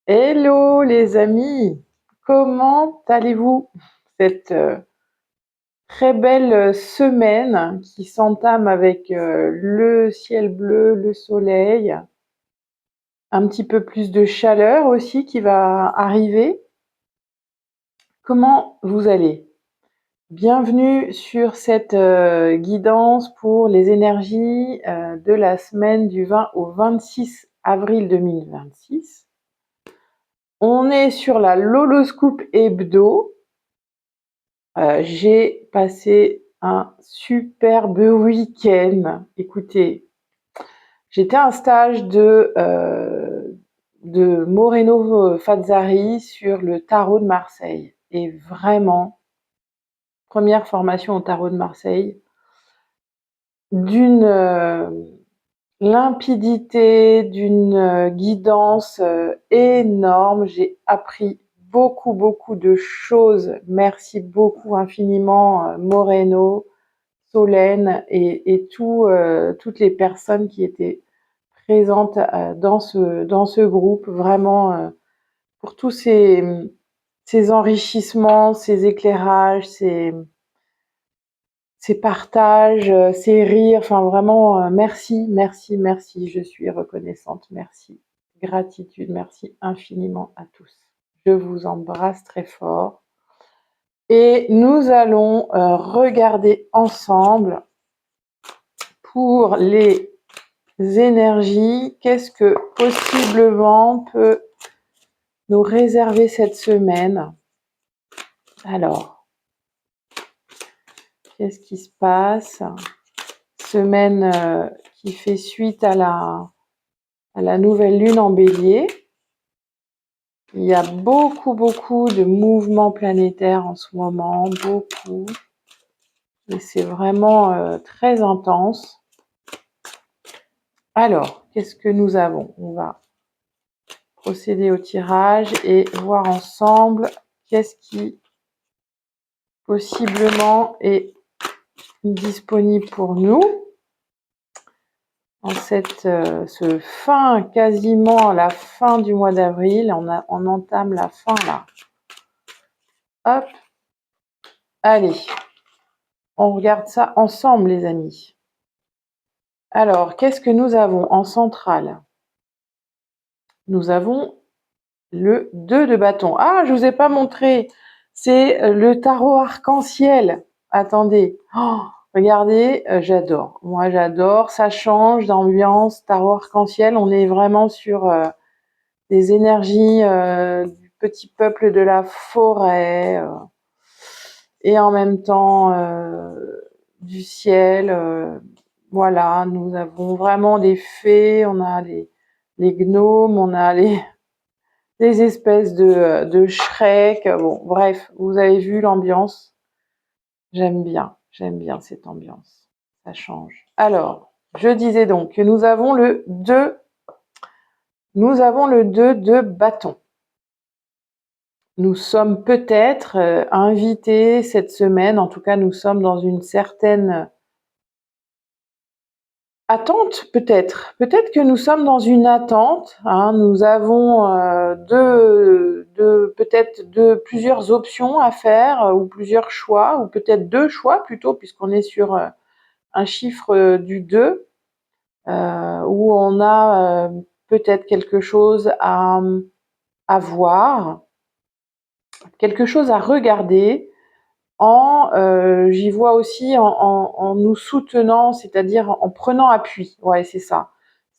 Hello les amis, comment allez-vous cette très belle semaine qui s'entame avec le ciel bleu, le soleil, un petit peu plus de chaleur aussi qui va arriver. Comment vous allez? Bienvenue sur cette guidance pour les énergies de la semaine du 20 au 26 avril 2026. On est sur la Loloscope Hebdo. J'ai passé un superbe week-end. Écoutez, j'étais à un stage de Moreno Fazzari sur le tarot de Marseille. Et vraiment, première formation au tarot de Marseille, d'une limpidité, d'une guidance énorme. J'ai appris beaucoup de choses. Merci beaucoup infiniment Moreno, Solène et toutes les personnes qui étaient présentes dans ce groupe. Vraiment pour tous ces enrichissements, ces éclairages, ces partages, ces rires, enfin vraiment merci. Je suis reconnaissante, merci. Gratitude, merci infiniment à tous. Je vous embrasse très fort. Et nous allons regarder ensemble pour les énergies, qu'est-ce que possiblement peut nous réserver cette semaine. Alors, qu'est-ce qui se passe? Semaine qui fait suite à la nouvelle lune en bélier. Il y a beaucoup de mouvements planétaires en ce moment, beaucoup. Et c'est vraiment très intense. Alors, qu'est-ce que nous avons? On va procéder au tirage et voir ensemble qu'est-ce qui possiblement est disponible pour nous en ce quasiment la fin du mois d'avril. On entame la fin là. Hop, allez, on regarde ça ensemble les amis. Alors, qu'est-ce que nous avons en centrale? Nous avons le 2 de bâton. Ah, je vous ai pas montré, c'est le tarot arc-en-ciel. Attendez, regardez, j'adore. Moi, j'adore. Ça change d'ambiance. Tarot arc-en-ciel, on est vraiment sur des énergies du petit peuple de la forêt et en même temps du ciel. Voilà, nous avons vraiment des fées, on a les gnomes, on a les espèces de Shrek. Bon, bref, vous avez vu l'ambiance. J'aime bien cette ambiance. Ça change. Alors, je disais donc que nous avons le 2 de bâton. Nous sommes peut-être invités cette semaine, en tout cas nous sommes dans une certaine attente peut-être. Peut-être que nous sommes dans une attente. Nous avons peut-être plusieurs options à faire ou plusieurs choix, ou peut-être 2 choix plutôt, puisqu'on est sur un chiffre du 2, où on a peut-être quelque chose à voir, quelque chose à regarder. J'y vois aussi en nous soutenant, c'est-à-dire en prenant appui. Ouais, c'est ça.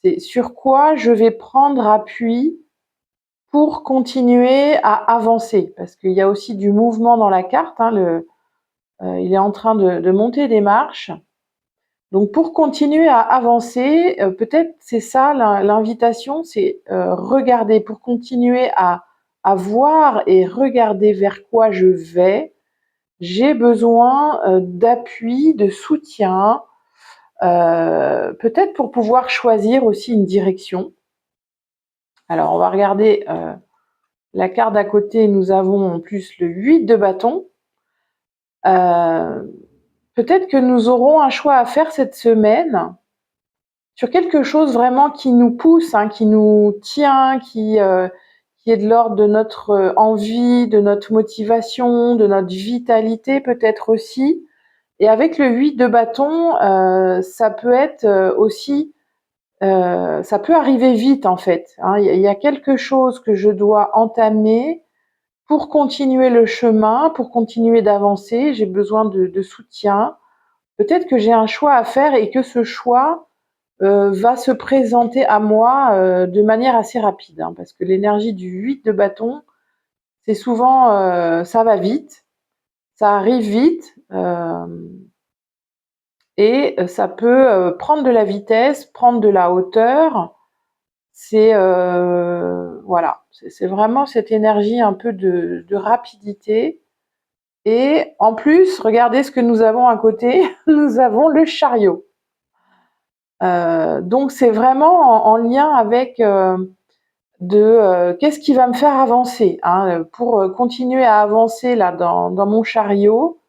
C'est sur quoi je vais prendre appui pour continuer à avancer. Parce qu'il y a aussi du mouvement dans la carte. Il est en train de monter des marches. Donc pour continuer à avancer, peut-être c'est ça l'invitation, c'est regarder, pour continuer à voir et regarder vers quoi je vais. J'ai besoin d'appui, de soutien, peut-être pour pouvoir choisir aussi une direction. Alors, on va regarder la carte d'à côté. Nous avons en plus le 8 de bâton. Peut-être que nous aurons un choix à faire cette semaine sur quelque chose vraiment qui nous pousse, qui nous tient, qui qui est de l'ordre de notre envie, de notre motivation, de notre vitalité peut-être aussi. Et avec le 8 de bâton, ça peut être aussi, ça peut arriver vite en fait. Hein. Il y a quelque chose que je dois entamer pour continuer le chemin, pour continuer d'avancer. J'ai besoin de soutien. Peut-être que j'ai un choix à faire et que ce choix va se présenter à moi de manière assez rapide. Hein, parce que l'énergie du 8 de bâton, c'est souvent, ça va vite, ça arrive vite. Et ça peut prendre de la vitesse, prendre de la hauteur. C'est voilà, c'est vraiment cette énergie un peu de rapidité. Et en plus, regardez ce que nous avons à côté. Nous avons le chariot. Donc c'est vraiment en lien avec qu'est-ce qui va me faire avancer, hein, pour continuer à avancer là dans mon chariot.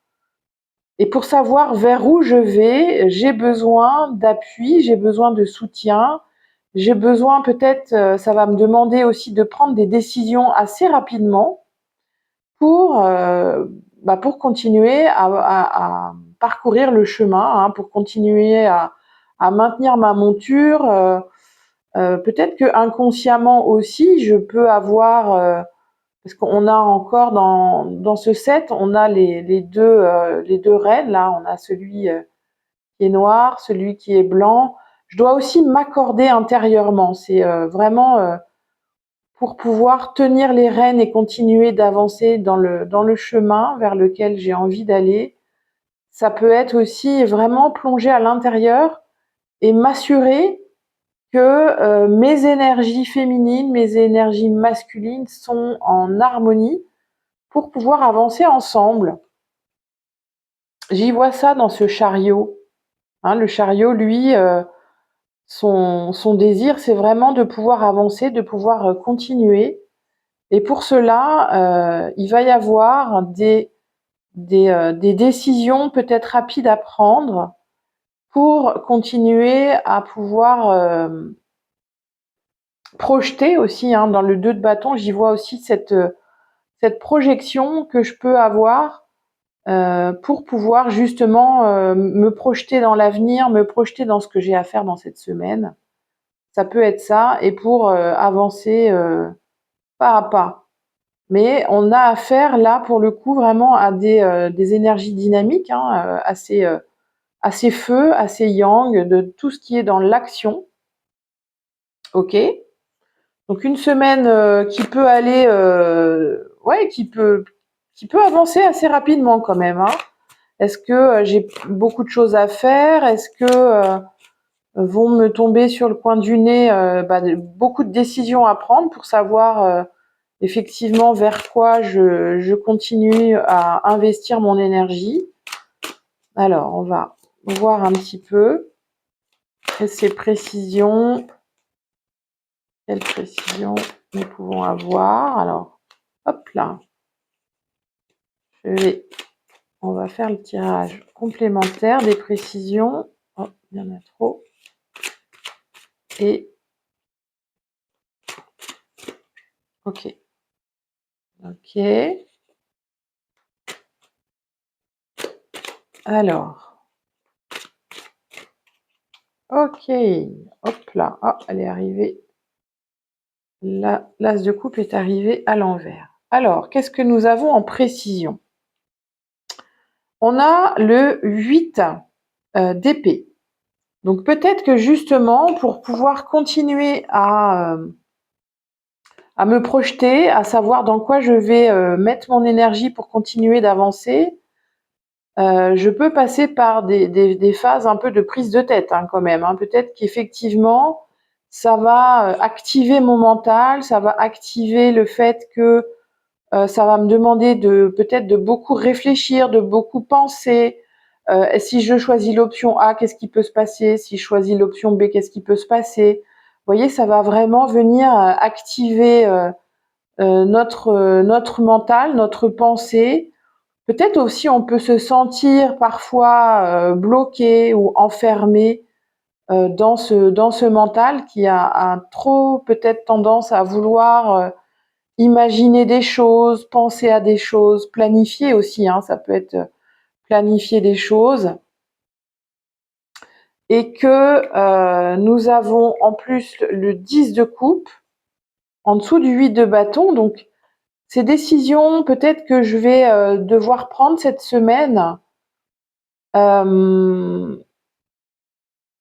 Et pour savoir vers où je vais, j'ai besoin d'appui, j'ai besoin de soutien, j'ai besoin peut-être, ça va me demander aussi de prendre des décisions assez rapidement pour, pour continuer à parcourir le chemin, hein, pour continuer à maintenir ma monture. Peut-être que inconsciemment aussi, je peux avoir, parce qu'on a encore dans ce set, on a les deux reines là, on a celui qui est noir, celui qui est blanc. Je dois aussi m'accorder intérieurement. C'est vraiment pour pouvoir tenir les rênes et continuer d'avancer dans le chemin vers lequel j'ai envie d'aller. Ça peut être aussi vraiment plonger à l'intérieur et m'assurer que mes énergies féminines, mes énergies masculines sont en harmonie pour pouvoir avancer ensemble. J'y vois ça dans ce chariot. Hein, le chariot, lui, son désir, c'est vraiment de pouvoir avancer, de pouvoir continuer. Et pour cela, il va y avoir des décisions peut-être rapides à prendre pour continuer à pouvoir projeter aussi. Hein, dans le 2 de bâton, j'y vois aussi cette projection que je peux avoir pour pouvoir justement me projeter dans l'avenir, me projeter dans ce que j'ai à faire dans cette semaine. Ça peut être ça, et pour avancer pas à pas. Mais on a affaire là, pour le coup, vraiment à des énergies dynamiques, hein, assez feu, assez yang, de tout ce qui est dans l'action. Ok. Donc une semaine qui peut aller, ouais, qui peut avancer assez rapidement quand même. Hein. Est-ce que j'ai beaucoup de choses à faire? Est-ce que vont me tomber sur le coin du nez beaucoup de décisions à prendre pour savoir effectivement vers quoi je continue à investir mon énergie? Alors, on va voir un petit peu ces précisions. Quelles précisions nous pouvons avoir? Alors, hop là. On va faire le tirage complémentaire des précisions. Oh, il y en a trop. Et ok. Ok. Alors. Ok. Hop là. Ah, elle est arrivée. L'as de coupe est arrivé à l'envers. Alors, qu'est-ce que nous avons en précision? On a le 8 d'épée. Donc peut-être que justement, pour pouvoir continuer à me projeter, à savoir dans quoi je vais mettre mon énergie pour continuer d'avancer, je peux passer par des phases un peu de prise de tête, hein, quand même. Hein. Peut-être qu'effectivement, ça va activer mon mental, ça va activer le fait que ça va me demander peut-être de beaucoup réfléchir, de beaucoup penser. Si je choisis l'option A, qu'est-ce qui peut se passer? Si je choisis l'option B, qu'est-ce qui peut se passer? Vous voyez, ça va vraiment venir activer notre mental, notre pensée. Peut-être aussi on peut se sentir parfois bloqué ou enfermé dans ce mental qui a trop peut-être tendance à vouloir imaginer des choses, penser à des choses, planifier aussi, hein, ça peut être planifier des choses. Et que nous avons en plus le 10 de coupe en dessous du 8 de bâton. Donc, ces décisions peut-être que je vais devoir prendre cette semaine, comme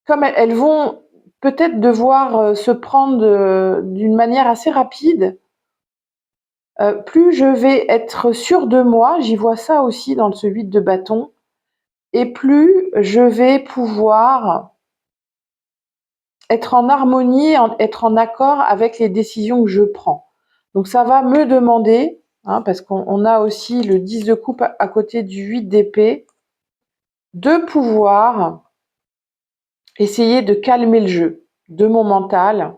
elles vont peut-être devoir se prendre d'une manière assez rapide, plus je vais être sûre de moi, j'y vois ça aussi dans ce 8 de bâton, et plus je vais pouvoir être en harmonie, être en accord avec les décisions que je prends. Donc ça va me demander, hein, parce qu'on a aussi le 10 de coupe à côté du 8 d'épée, de pouvoir essayer de calmer le jeu de mon mental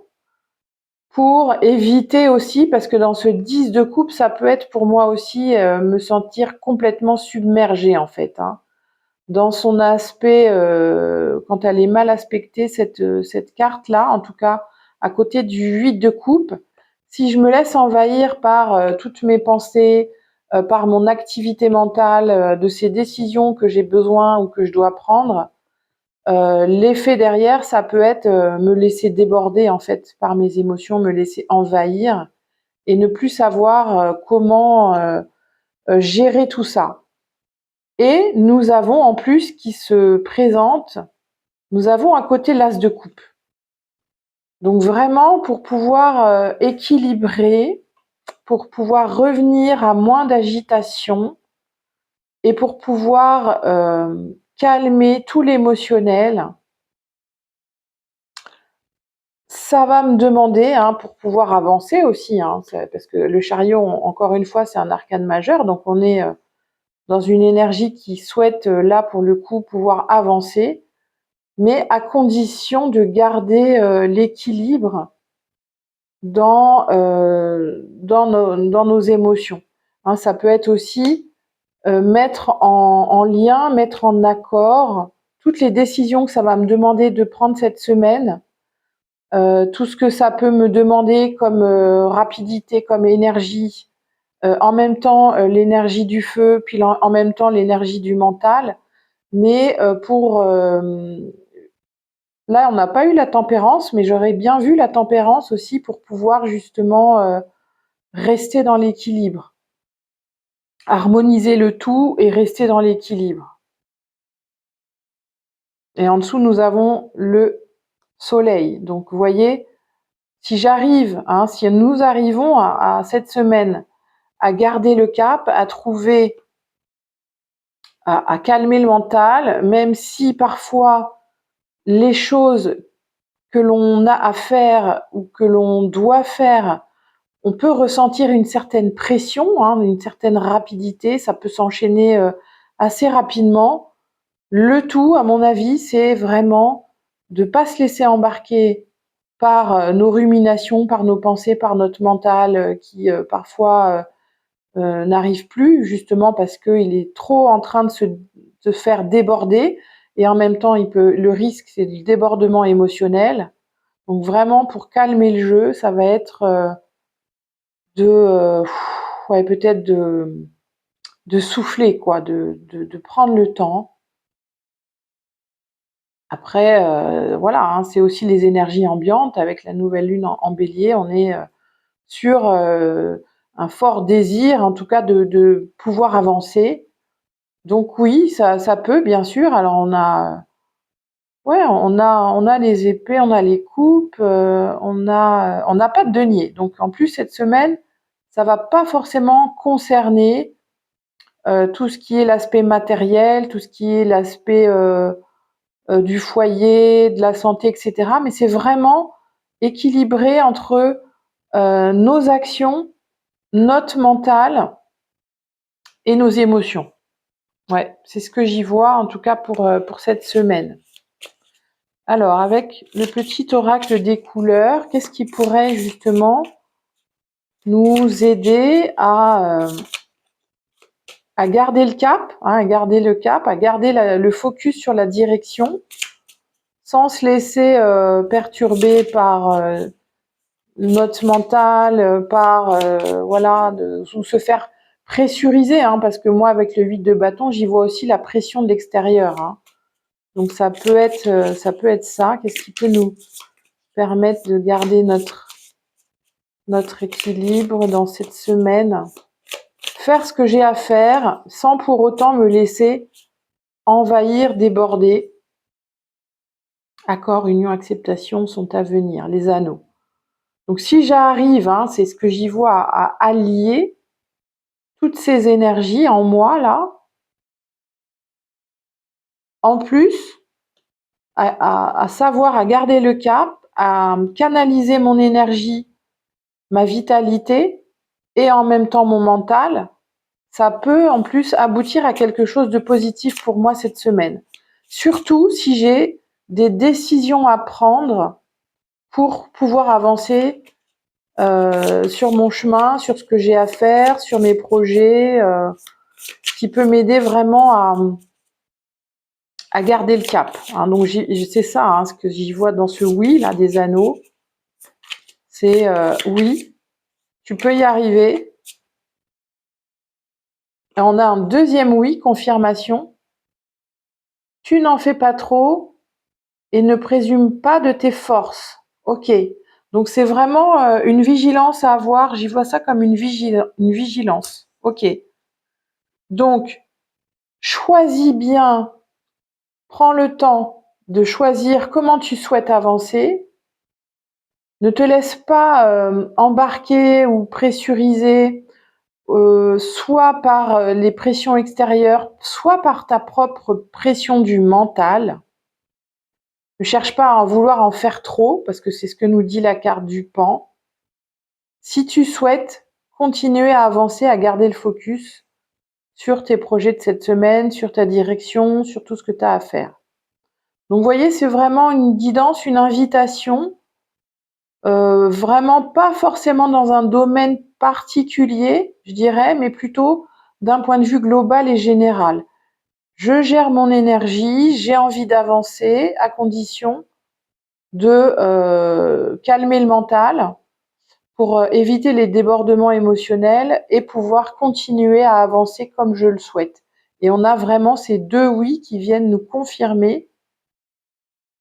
pour éviter aussi, parce que dans ce 10 de coupe, ça peut être pour moi aussi me sentir complètement submergée en fait, hein. Dans son aspect, quand elle est mal aspectée, cette carte-là, en tout cas à côté du 8 de coupe, si je me laisse envahir par toutes mes pensées, par mon activité mentale, de ces décisions que j'ai besoin ou que je dois prendre, l'effet derrière, ça peut être me laisser déborder en fait par mes émotions, me laisser envahir et ne plus savoir comment gérer tout ça. Et nous avons en plus qui se présente, nous avons à côté l'as de coupe. Donc vraiment pour pouvoir équilibrer, pour pouvoir revenir à moins d'agitation et pour pouvoir calmer tout l'émotionnel, ça va me demander, hein, pour pouvoir avancer aussi, hein, parce que le chariot, encore une fois, c'est un arcane majeur, donc on est dans une énergie qui souhaite là pour le coup pouvoir avancer, mais à condition de garder l'équilibre dans nos émotions. Hein, ça peut être aussi mettre en lien, mettre en accord toutes les décisions que ça va me demander de prendre cette semaine, tout ce que ça peut me demander comme rapidité, comme énergie, en même temps l'énergie du feu, puis en même temps l'énergie du mental, mais là, on n'a pas eu la tempérance, mais j'aurais bien vu la tempérance aussi pour pouvoir justement rester dans l'équilibre. Harmoniser le tout et rester dans l'équilibre. Et en dessous, nous avons le soleil. Donc, vous voyez, si j'arrive, hein, si nous arrivons à cette semaine à garder le cap, à trouver, à calmer le mental, même si parfois les choses que l'on a à faire ou que l'on doit faire, on peut ressentir une certaine pression, hein, une certaine rapidité, ça peut s'enchaîner assez rapidement. Le tout, à mon avis, c'est vraiment de ne pas se laisser embarquer par nos ruminations, par nos pensées, par notre mental qui parfois n'arrive plus, justement parce qu'il est trop en train de se faire déborder. Et en même temps, le risque, c'est du débordement émotionnel. Donc vraiment, pour calmer le jeu, ça va être ouais, peut-être de souffler, quoi, de prendre le temps. Après, voilà, hein, c'est aussi les énergies ambiantes. Avec la nouvelle lune en bélier, on est sur un fort désir, en tout cas, de pouvoir avancer. Donc oui, ça peut, bien sûr. Alors ouais, on a les épées, on a les coupes, on n'a pas de denier. Donc en plus, cette semaine, ça va pas forcément concerner tout ce qui est l'aspect matériel, tout ce qui est l'aspect du foyer, de la santé, etc. Mais c'est vraiment équilibré entre nos actions, notre mental et nos émotions. Ouais, c'est ce que j'y vois, en tout cas pour cette semaine. Alors, avec le petit oracle des couleurs, qu'est-ce qui pourrait justement nous aider à garder le cap, hein, à garder le focus sur la direction, sans se laisser perturber par notre mental par voilà, ou se faire pressuriser, hein, parce que moi avec le 8 de bâton, j'y vois aussi la pression de l'extérieur. Hein. Donc ça peut être ça. Qu'est-ce qui peut nous permettre de garder notre équilibre dans cette semaine? Faire ce que j'ai à faire sans pour autant me laisser envahir, déborder. Accord, union, acceptation sont à venir, les anneaux. Donc si j'arrive, hein, c'est ce que j'y vois, à allier toutes ces énergies en moi là, en plus à savoir, à garder le cap, à canaliser mon énergie, ma vitalité et en même temps mon mental, ça peut en plus aboutir à quelque chose de positif pour moi cette semaine. Surtout si j'ai des décisions à prendre pour pouvoir avancer sur mon chemin, sur ce que j'ai à faire, sur mes projets, qui peut m'aider vraiment à garder le cap. Hein. Donc c'est ça, hein, ce que j'y vois dans ce oui là des anneaux, c'est oui, tu peux y arriver. Et on a un deuxième oui, confirmation. Tu n'en fais pas trop et ne présume pas de tes forces. Ok. Donc c'est vraiment une vigilance à avoir. J'y vois ça comme une vigilance. Ok. Donc choisis bien, prends le temps de choisir comment tu souhaites avancer. Ne te laisse pas embarquer ou pressuriser, soit par les pressions extérieures, soit par ta propre pression du mental. Ne cherche pas à en vouloir en faire trop, parce que c'est ce que nous dit la carte du pan. Si tu souhaites continuer à avancer, à garder le focus sur tes projets de cette semaine, sur ta direction, sur tout ce que tu as à faire. Donc vous voyez, c'est vraiment une guidance, une invitation, vraiment pas forcément dans un domaine particulier, je dirais, mais plutôt d'un point de vue global et général. Je gère mon énergie, j'ai envie d'avancer à condition de calmer le mental pour éviter les débordements émotionnels et pouvoir continuer à avancer comme je le souhaite. Et on a vraiment ces deux oui qui viennent nous confirmer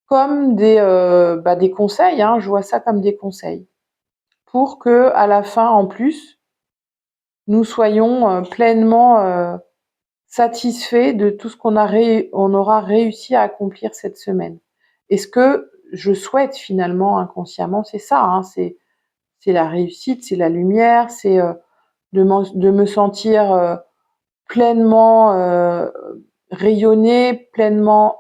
comme des conseils, hein, je vois ça comme des conseils, pour que à la fin, en plus, nous soyons pleinement satisfaits de tout ce on aura réussi à accomplir cette semaine. Et ce que je souhaite finalement inconsciemment, c'est ça, hein, c'est la réussite, c'est la lumière, c'est de me sentir pleinement rayonnée, pleinement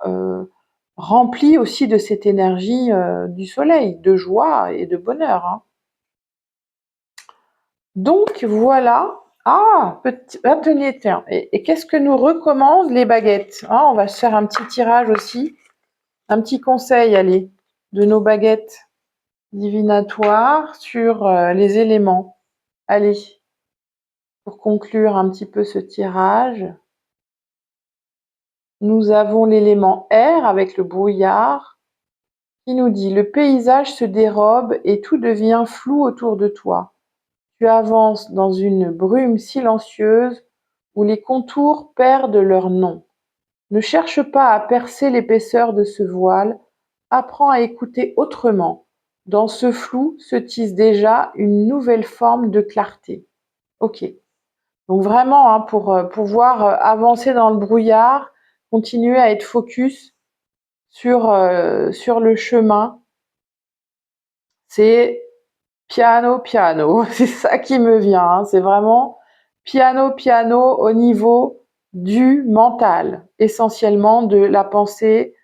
remplie aussi de cette énergie du soleil, de joie et de bonheur. Hein. Donc voilà. Ah, tenez, tiens. Et qu'est-ce que nous recommandent les baguettes? On va se faire un petit tirage aussi, un petit conseil, allez, de nos baguettes divinatoires sur les éléments. Allez, pour conclure un petit peu ce tirage, nous avons l'élément air avec le brouillard qui nous dit: le paysage se dérobe et tout devient flou autour de toi. Tu avances dans une brume silencieuse où les contours perdent leur nom. Ne cherche pas à percer l'épaisseur de ce voile, apprends à écouter autrement. Dans ce flou se tisse déjà une nouvelle forme de clarté. Ok. Donc vraiment, hein, pour pouvoir avancer dans le brouillard, continuer à être focus sur le chemin, c'est piano, piano. C'est ça qui me vient. Hein. C'est vraiment piano, piano au niveau du mental, essentiellement de la pensée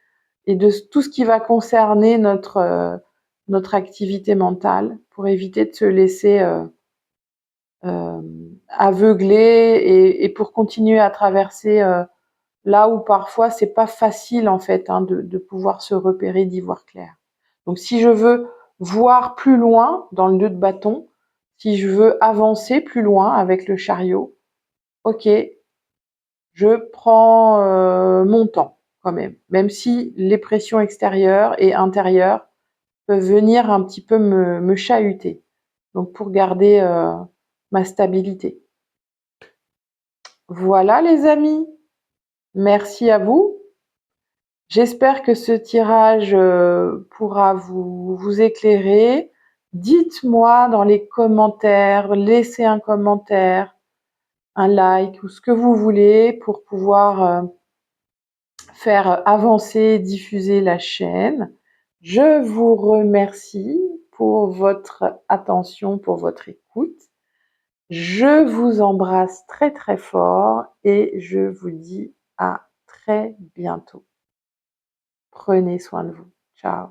et de tout ce qui va concerner notre activité mentale pour éviter de se laisser aveugler et pour continuer à traverser là où parfois c'est pas facile en fait hein, de pouvoir se repérer, d'y voir clair. Donc si je veux voir plus loin dans le 2 de bâton, si je veux avancer plus loin avec le chariot, ok, je prends mon temps quand même si les pressions extérieures et intérieures peuvent venir un petit peu me chahuter. Donc pour garder ma stabilité. Voilà les amis, merci à vous. J'espère que ce tirage pourra vous éclairer. Dites-moi dans les commentaires, laissez un commentaire, un like ou ce que vous voulez pour pouvoir faire avancer, diffuser la chaîne. Je vous remercie pour votre attention, pour votre écoute. Je vous embrasse très très fort et je vous dis à très bientôt. Prenez soin de vous. Ciao.